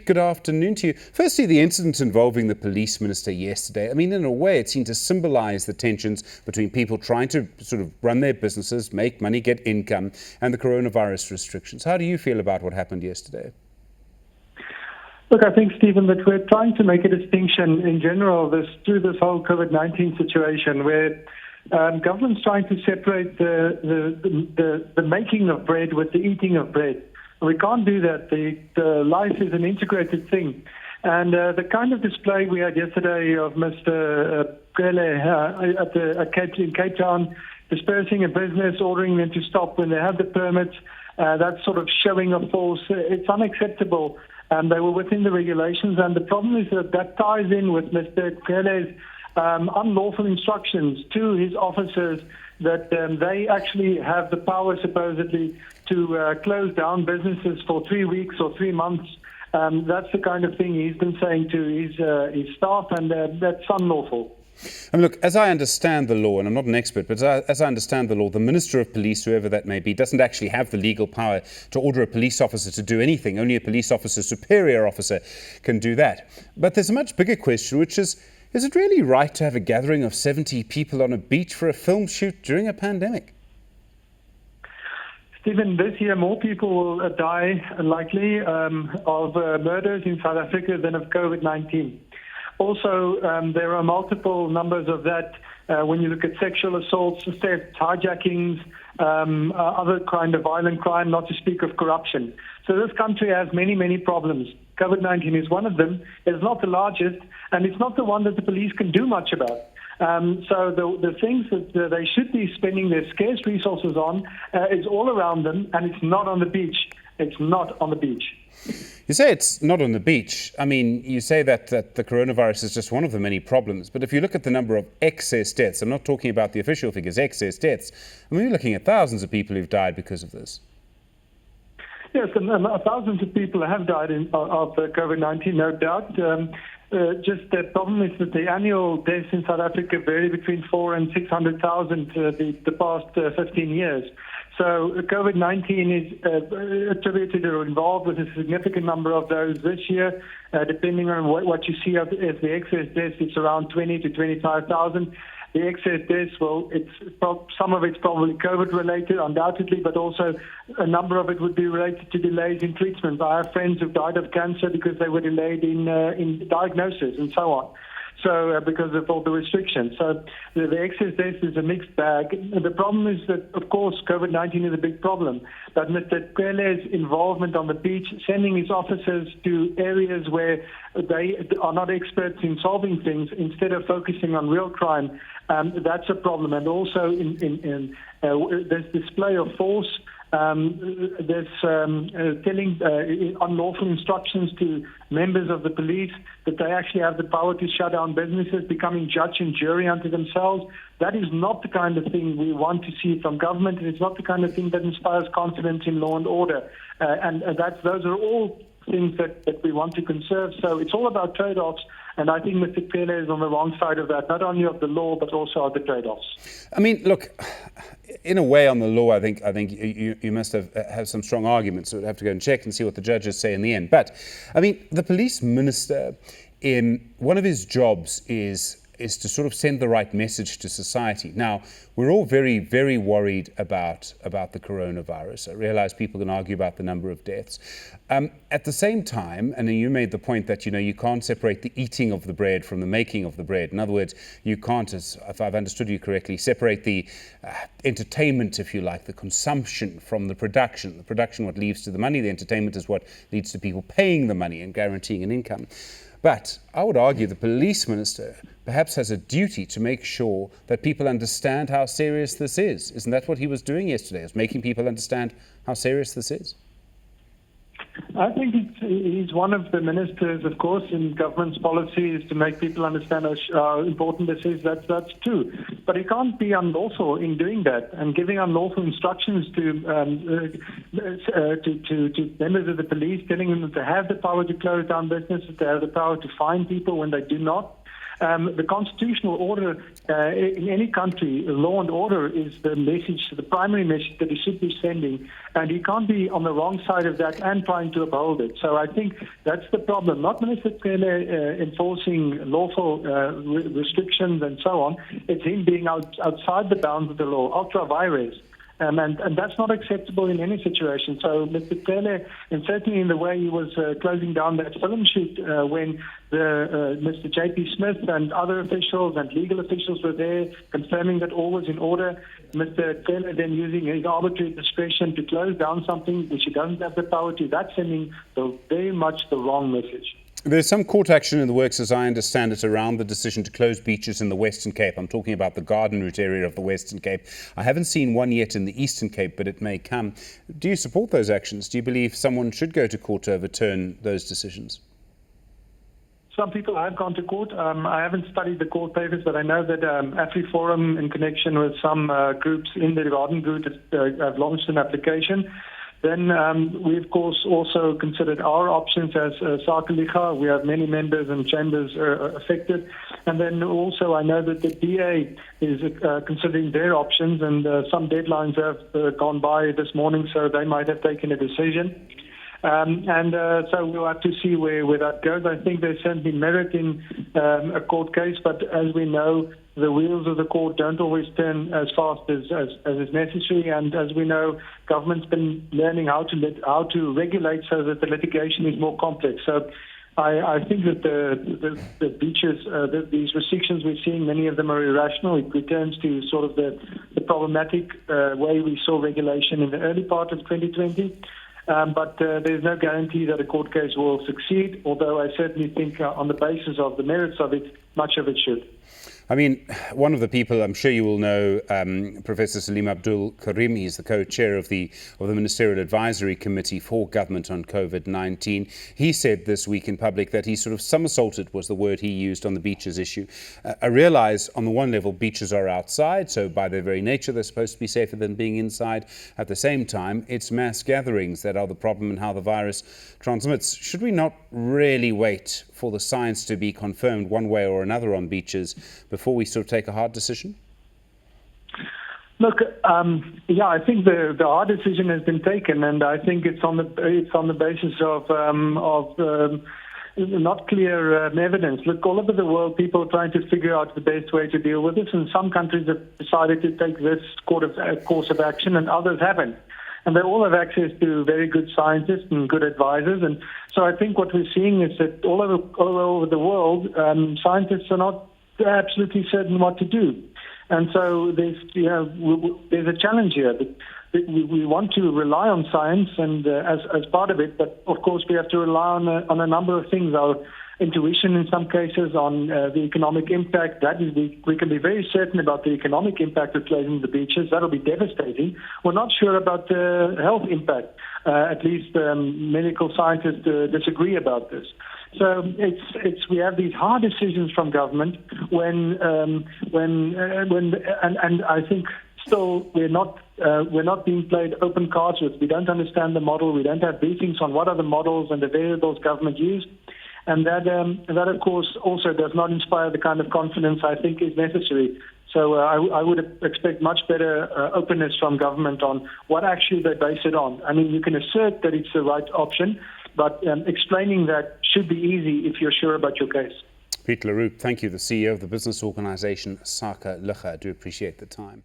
Good afternoon to you. Firstly, the incident involving the police minister yesterday. I mean, in a way, it seemed to symbolise the tensions between people trying to sort of run their businesses, make money, get income, and the coronavirus restrictions. How do you feel about what happened yesterday? Look, I think, Stephen, that we're trying to make a distinction in general through this whole COVID-19 situation where government's trying to separate the making of bread with the eating of bread. We can't do that. The life is an integrated thing. And the kind of display we had yesterday of Mr. Cele in Cape Town, dispersing a business, ordering them to stop when they have the permits, that sort of showing of force, it's unacceptable. And they were within the regulations. And the problem is that ties in with Mr. Cele's unlawful instructions to his officers that they actually have the power, supposedly, to close down businesses for 3 weeks or 3 months. That's the kind of thing he's been saying to his staff, and that's unlawful. I mean, look, as I understand the law, and I'm not an expert, but as I understand the law, the Minister of Police, whoever that may be, doesn't actually have the legal power to order a police officer to do anything. Only a police officer, superior officer, can do that. But there's a much bigger question, which is it really right to have a gathering of 70 people on a beach for a film shoot during a pandemic? Stephen, this year more people will die, likely, of murders in South Africa than of COVID-19. Also, there are multiple numbers of that when you look at sexual assaults, theft, hijackings, other kind of violent crime, not to speak of corruption. So this country has many, many problems. COVID-19 is one of them. It's not the largest, and it's not the one that the police can do much about. So the things that they should be spending their scarce resources on is all around them, and it's not on the beach. It's not on the beach. You say it's not on the beach. I mean, you say that the coronavirus is just one of the many problems. But if you look at the number of excess deaths, I'm not talking about the official figures, excess deaths. I mean, we're looking at thousands of people who've died because of this. Yes, and thousands of people have died of COVID-19, no doubt. Just the problem is that the annual deaths in South Africa vary between 400,000 and 600,000 the past 15 years. So COVID-19 is attributed or involved with a significant number of those this year. Depending on what you see as the excess deaths, it's around 20 to 25,000. The excess deaths, some of it's probably COVID-related, undoubtedly, but also a number of it would be related to delays in treatment. I have friends who've died of cancer because they were delayed in diagnosis and so on. So because of all the restrictions. So the excess deaths is a mixed bag. The problem is that, of course, COVID-19 is a big problem. But Mr. Cele's involvement on the beach, sending his officers to areas where they are not experts in solving things, instead of focusing on real crime, that's a problem. And also in this display of force, there's telling unlawful instructions to members of the police that they actually have the power to shut down businesses, becoming judge and jury unto themselves. That is not the kind of thing we want to see from government, and it's not the kind of thing that inspires confidence in law and order. And those are all things that we want to conserve. So it's all about trade-offs. And I think Mr. Cele is on the wrong side of that, not only of the law, but also of the trade-offs. I mean, look, in a way on the law, I think you must have some strong arguments. So we'll have to go and check and see what the judges say in the end. But, I mean, the police minister, one of his jobs is to sort of send the right message to society. Now, we're all very, very worried about the coronavirus. I realize people can argue about the number of deaths. At the same time, and you made the point that, you can't separate the eating of the bread from the making of the bread. In other words, you can't, if I've understood you correctly, separate the entertainment, if you like, the consumption from the production. The production, what leads to the money. The entertainment is what leads to people paying the money and guaranteeing an income. But I would argue the police minister perhaps has a duty to make sure that people understand how serious this is. Isn't that what he was doing yesterday? Was making people understand how serious this is? I think he's one of the ministers, of course, in government's policy is to make people understand how important this is. That's true. But he can't be unlawful in doing that and giving unlawful instructions to members of the police, telling them that they have the power to close down businesses, they have the power to fine people when they do not. The constitutional order in any country, law and order is the message, the primary message that he should be sending, and he can't be on the wrong side of that and trying to uphold it. So I think that's the problem. Not Minister Cele enforcing lawful restrictions and so on. It's him being outside the bounds of the law, ultra vires. And that's not acceptable in any situation. So Mr. Cele, and certainly in the way he was closing down that film shoot when Mr. J.P. Smith and other officials and legal officials were there confirming that all was in order, Mr. Cele then using his arbitrary discretion to close down something which he doesn't have the power to, that's sending very much the wrong message. There's some court action in the works, as I understand it, around the decision to close beaches in the Western Cape. I'm talking about the Garden Route area of the Western Cape. I haven't seen one yet in the Eastern Cape, but it may come. Do you support those actions? Do you believe someone should go to court to overturn those decisions? Some people have gone to court. I haven't studied the court papers, but I know that AfriForum, in connection with some groups in the Garden Route, have launched an application. Then we, of course, also considered our options as Sakeliga. We have many members and chambers affected. And then also I know that the DA is considering their options, and some deadlines have gone by this morning, so they might have taken a decision. So we'll have to see where that goes. I think there's certainly merit in a court case, but as we know, the wheels of the court don't always turn as fast as is necessary. And as we know, government's been learning how to regulate so that the litigation is more complex. So I think that the beaches, these restrictions we're seeing, many of them are irrational. It returns to sort of the problematic way we saw regulation in the early part of 2020. But there's no guarantee that a court case will succeed, although I certainly think on the basis of the merits of it, much of it should. I mean, one of the people I'm sure you will know, Professor Salim Abdul Karim, he's the co-chair of the Ministerial Advisory Committee for Government on COVID-19. He said this week in public that he sort of somersaulted, was the word he used, on the beaches issue. I realise on the one level beaches are outside, so by their very nature they're supposed to be safer than being inside. At the same time, it's mass gatherings that are the problem and how the virus transmits. Should we not really wait for the science to be confirmed one way or another on beaches before we sort of take a hard decision? Look, I think the hard decision has been taken, and I think it's on the basis of not clear evidence. Look, all over the world, people are trying to figure out the best way to deal with this, and some countries have decided to take this course of action, and others haven't. And they all have access to very good scientists and good advisors. And so I think what we're seeing is that all over the world, scientists are not absolutely certain what to do. And so there's a challenge here. We want to rely on science and as part of it, but of course we have to rely on a number of things. Our intuition in some cases on the economic impact. That is, we can be very certain about the economic impact of closing the beaches. That'll be devastating. We're not sure about the health impact. At least medical scientists disagree about this. So we have these hard decisions from government when I think still we're not being played open cards with. We don't understand the model. We don't have briefings on what are the models and the variables government use. And that, of course, also does not inspire the kind of confidence I think is necessary. So I would expect much better openness from government on what actually they base it on. I mean, you can assert that it's the right option, but explaining that should be easy if you're sure about your case. Piet Le Roux, thank you, the CEO of the business organisation Sakeliga. I do appreciate the time.